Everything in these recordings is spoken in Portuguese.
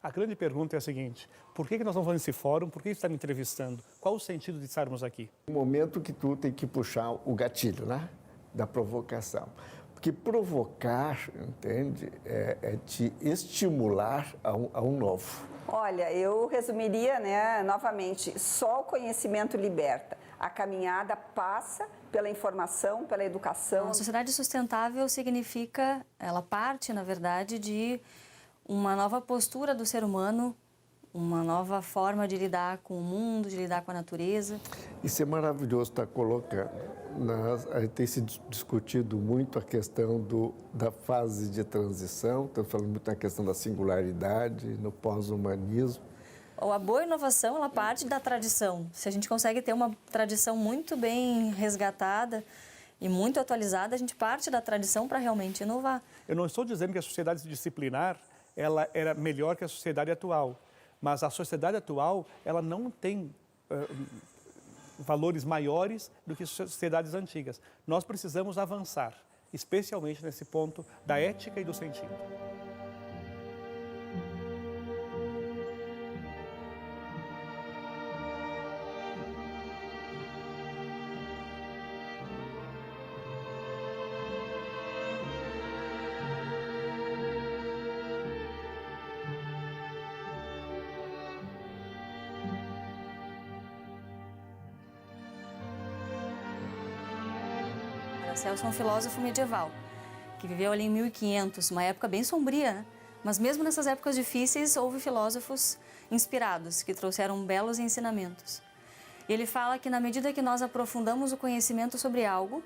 A grande pergunta é a seguinte: por que nós estamos fazendo esse fórum? Por que está me entrevistando? Qual o sentido de estarmos aqui? O momento que tu tem que puxar o gatilho, né? Da provocação. Porque provocar, entende, é te estimular a um novo. Olha, eu resumiria, né, novamente, só o conhecimento liberta. A caminhada passa pela informação, pela educação. A sociedade sustentável significa, ela parte, na verdade, de uma nova postura do ser humano, uma nova forma de lidar com o mundo, de lidar com a natureza. Isso é maravilhoso estar colocando. Tem se discutido muito a questão da fase de transição, estamos falando muito na questão da singularidade, no pós-humanismo. A boa inovação, ela parte da tradição. Se a gente consegue ter uma tradição muito bem resgatada e muito atualizada, a gente parte da tradição para realmente inovar. Eu não estou dizendo que a sociedade disciplinar ela era melhor que a sociedade atual, mas a sociedade atual ela não tem valores maiores do que sociedades antigas. Nós precisamos avançar, especialmente nesse ponto da ética e do sentido. Celso é um filósofo medieval, que viveu ali em 1500, uma época bem sombria, né? Mas mesmo nessas épocas difíceis, houve filósofos inspirados, que trouxeram belos ensinamentos. E ele fala que na medida que nós aprofundamos o conhecimento sobre algo,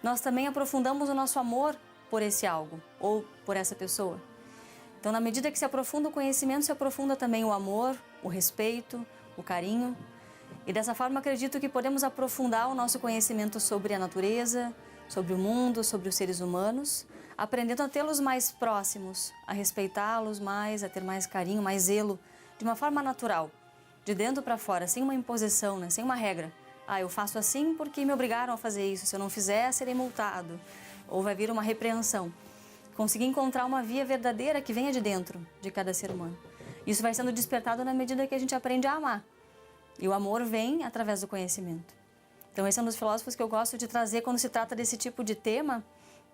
nós também aprofundamos o nosso amor por esse algo, ou por essa pessoa. Então, na medida que se aprofunda o conhecimento, se aprofunda também o amor, o respeito, o carinho. E dessa forma, acredito que podemos aprofundar o nosso conhecimento sobre a natureza, sobre o mundo, sobre os seres humanos, aprendendo a tê-los mais próximos, a respeitá-los mais, a ter mais carinho, mais zelo, de uma forma natural, de dentro para fora, sem uma imposição, né? Sem uma regra. Eu faço assim porque me obrigaram a fazer isso, se eu não fizer, serei multado, ou vai vir uma repreensão. Conseguir encontrar uma via verdadeira que venha de dentro de cada ser humano. Isso vai sendo despertado na medida que a gente aprende a amar. E o amor vem através do conhecimento. Então, esse é um dos filósofos que eu gosto de trazer quando se trata desse tipo de tema,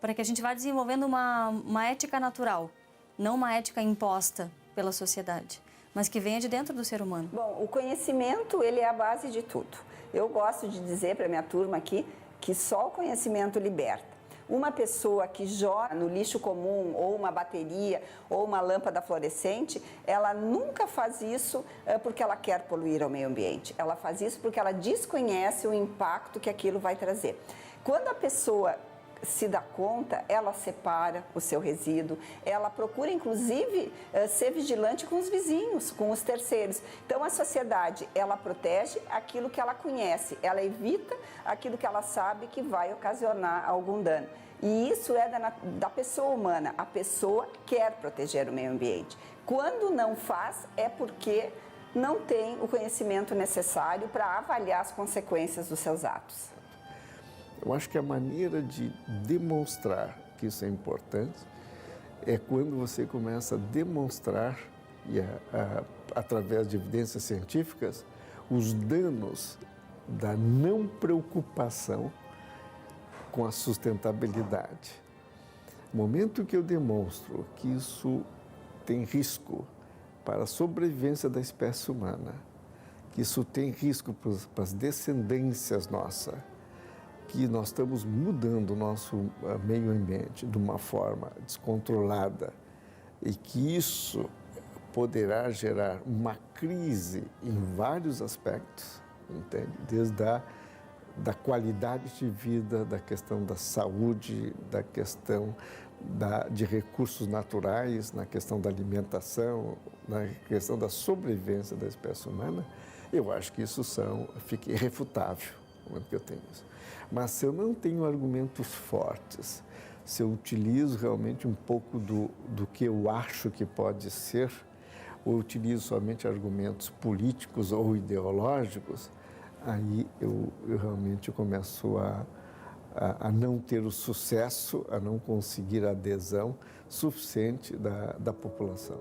para que a gente vá desenvolvendo uma ética natural, não uma ética imposta pela sociedade, mas que venha de dentro do ser humano. Bom, o conhecimento, ele é a base de tudo. Eu gosto de dizer para a minha turma aqui que só o conhecimento liberta. Uma pessoa que joga no lixo comum, ou uma bateria, ou uma lâmpada fluorescente, ela nunca faz isso porque ela quer poluir o meio ambiente. Ela faz isso porque ela desconhece o impacto que aquilo vai trazer. Quando a pessoa se dá conta, ela separa o seu resíduo, ela procura, inclusive, ser vigilante com os vizinhos, com os terceiros. Então, a sociedade, ela protege aquilo que ela conhece, ela evita aquilo que ela sabe que vai ocasionar algum dano. E isso é da pessoa humana. A pessoa quer proteger o meio ambiente. Quando não faz, é porque não tem o conhecimento necessário para avaliar as consequências dos seus atos. Eu acho que a maneira de demonstrar que isso é importante é quando você começa a demonstrar, através de evidências científicas, os danos da não preocupação com a sustentabilidade. No momento que eu demonstro que isso tem risco para a sobrevivência da espécie humana, que isso tem risco para as descendências nossas, que nós estamos mudando o nosso meio ambiente de uma forma descontrolada e que isso poderá gerar uma crise em vários aspectos, entende? Desde da qualidade de vida, da questão da saúde, da questão de recursos naturais, na questão da alimentação, na questão da sobrevivência da espécie humana, eu acho que isso fica irrefutável, no momento que eu tenho isso. Mas se eu não tenho argumentos fortes, se eu utilizo realmente um pouco do que eu acho que pode ser, ou utilizo somente argumentos políticos ou ideológicos, aí eu realmente começo a não ter o sucesso, a não conseguir a adesão suficiente da população.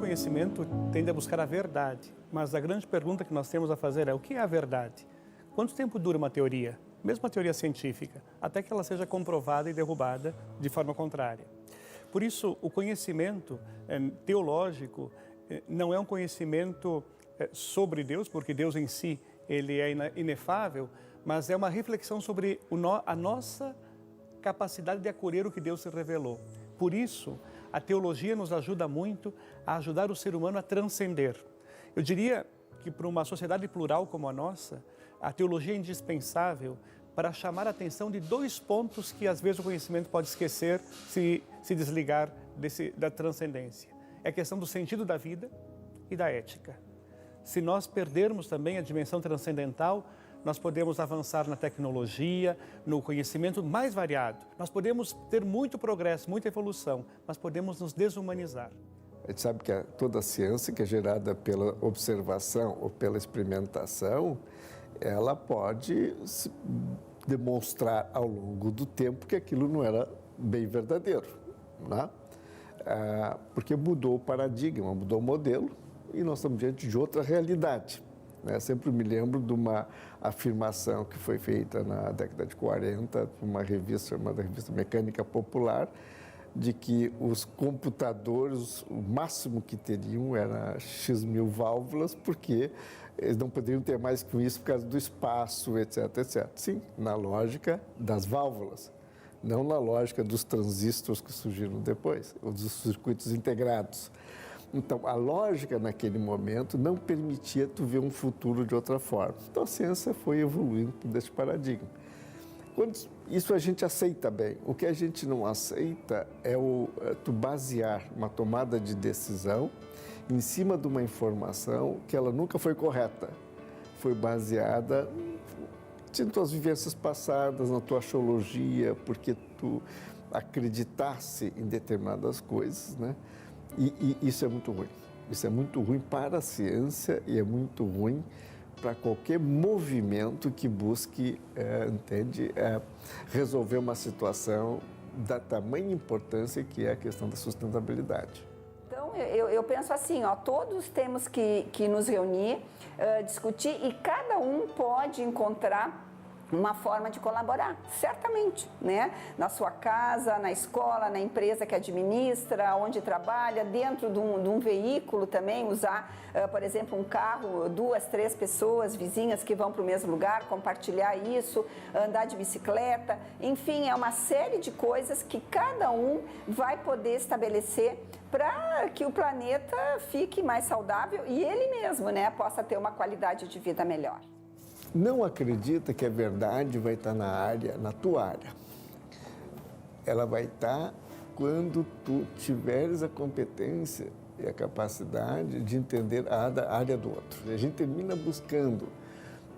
conhecimento tende a buscar a verdade, mas a grande pergunta que nós temos a fazer é: o que é a verdade? Quanto tempo dura uma teoria, mesmo uma teoria científica, até que ela seja comprovada e derrubada de forma contrária? Por isso, o conhecimento teológico não é um conhecimento sobre Deus, porque Deus em si ele é inefável, mas é uma reflexão sobre a nossa capacidade de acolher o que Deus se revelou. Por isso, a teologia nos ajuda muito a ajudar o ser humano a transcender. Eu diria que para uma sociedade plural como a nossa, a teologia é indispensável para chamar a atenção de dois pontos que às vezes o conhecimento pode esquecer se desligar da transcendência. É a questão do sentido da vida e da ética. Se nós perdermos também a dimensão transcendental, nós podemos avançar na tecnologia, no conhecimento mais variado. Nós podemos ter muito progresso, muita evolução, mas podemos nos desumanizar. A gente sabe que toda a ciência que é gerada pela observação ou pela experimentação, ela pode demonstrar ao longo do tempo que aquilo não era bem verdadeiro, né? Porque mudou o paradigma, mudou o modelo e nós estamos diante de outra realidade. Sempre me lembro de uma afirmação que foi feita na década de 40 por uma revista chamada Revista Mecânica Popular, de que os computadores, o máximo que teriam era X mil válvulas, porque eles não poderiam ter mais com isso por causa do espaço, etc, etc. Sim, na lógica das válvulas, não na lógica dos transistores que surgiram depois, ou dos circuitos integrados. Então, a lógica naquele momento não permitia tu ver um futuro de outra forma. Então, a ciência foi evoluindo desse paradigma. Isso a gente aceita bem. O que a gente não aceita é tu basear uma tomada de decisão em cima de uma informação que ela nunca foi correta. Foi baseada em tuas vivências passadas, na tua axiologia, porque tu acreditasse em determinadas coisas, né? E isso é muito ruim. Isso é muito ruim para a ciência e é muito ruim para qualquer movimento que busque, resolver uma situação da tamanha importância que é a questão da sustentabilidade. Então, eu penso assim, todos temos que nos reunir, discutir e cada um pode encontrar uma forma de colaborar, certamente, né? Na sua casa, na escola, na empresa que administra, onde trabalha, dentro de um veículo também, usar, por exemplo, um carro, 2, 3 pessoas, vizinhas que vão para o mesmo lugar, compartilhar isso, andar de bicicleta, enfim, é uma série de coisas que cada um vai poder estabelecer para que o planeta fique mais saudável e ele mesmo, né, possa ter uma qualidade de vida melhor. Não acredita que a verdade vai estar na tua área. Ela vai estar quando tu tiveres a competência e a capacidade de entender a área do outro. A gente termina buscando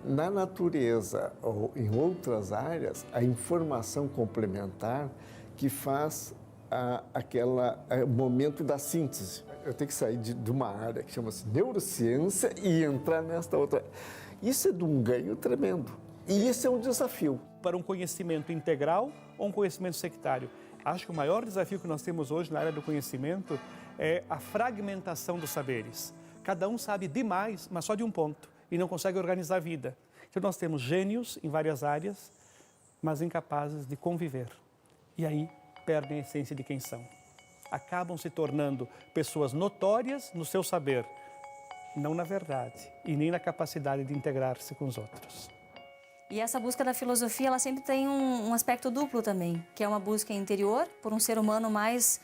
na natureza ou em outras áreas a informação complementar que faz aquele momento da síntese. Eu tenho que sair de uma área que chama-se neurociência e entrar nesta outra. Isso é de um ganho tremendo. E isso é um desafio. Para um conhecimento integral ou um conhecimento sectário? Acho que o maior desafio que nós temos hoje na área do conhecimento é a fragmentação dos saberes. Cada um sabe demais, mas só de um ponto, e não consegue organizar a vida. Então nós temos gênios em várias áreas, mas incapazes de conviver. E aí perdem a essência de quem são. Acabam se tornando pessoas notórias no seu saber, não na verdade e nem na capacidade de integrar-se com os outros. E essa busca da filosofia, ela sempre tem um aspecto duplo também, que é uma busca interior por um ser humano mais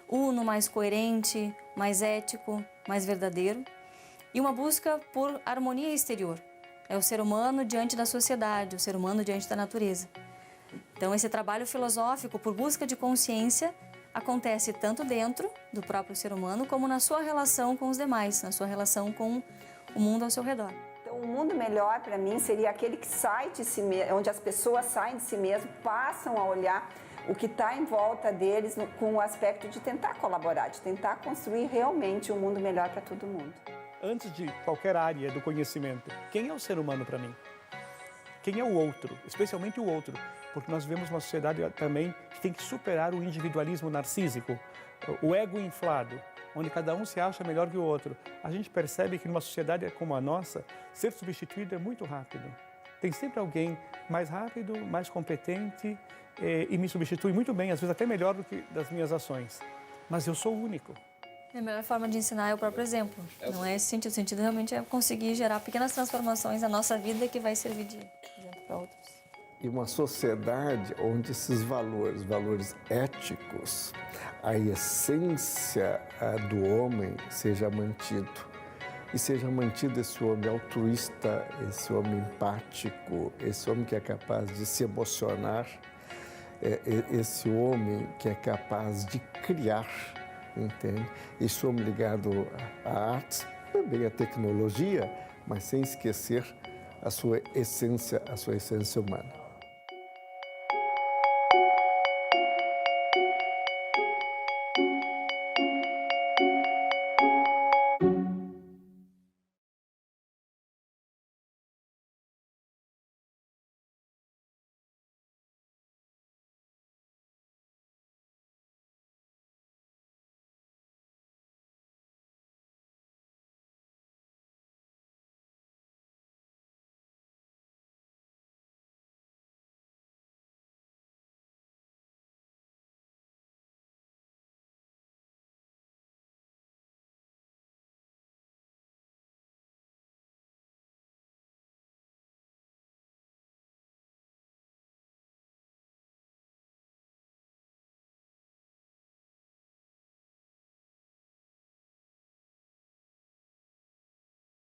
uno, mais coerente, mais ético, mais verdadeiro, e uma busca por harmonia exterior. É o ser humano diante da sociedade, o ser humano diante da natureza. Então, esse trabalho filosófico por busca de consciência acontece tanto dentro do próprio ser humano como na sua relação com os demais, na sua relação com o mundo ao seu redor. Então, um mundo melhor para mim seria aquele que sai de si mesmo, onde as pessoas saem de si mesmo, passam a olhar o que está em volta deles com o aspecto de tentar colaborar, de tentar construir realmente um mundo melhor para todo mundo. Antes de qualquer área do conhecimento, quem é o ser humano para mim? Quem é o outro, especialmente o outro? Porque nós vivemos uma sociedade também que tem que superar o individualismo narcísico, o ego inflado. onde cada um se acha melhor que o outro, a gente percebe que numa sociedade como a nossa, ser substituído é muito rápido. Tem sempre alguém mais rápido, mais competente e me substitui muito bem, às vezes até melhor do que das minhas ações. Mas eu sou único. A melhor forma de ensinar é o próprio exemplo. Não é esse sentido. O sentido realmente é conseguir gerar pequenas transformações na nossa vida que vai servir de exemplo para outros. E uma sociedade onde esses valores éticos, a essência do homem seja mantido. E seja mantido esse homem altruísta, esse homem empático, esse homem que é capaz de se emocionar, esse homem que é capaz de criar, entende? Esse homem ligado à arte, também à tecnologia, mas sem esquecer a sua essência humana.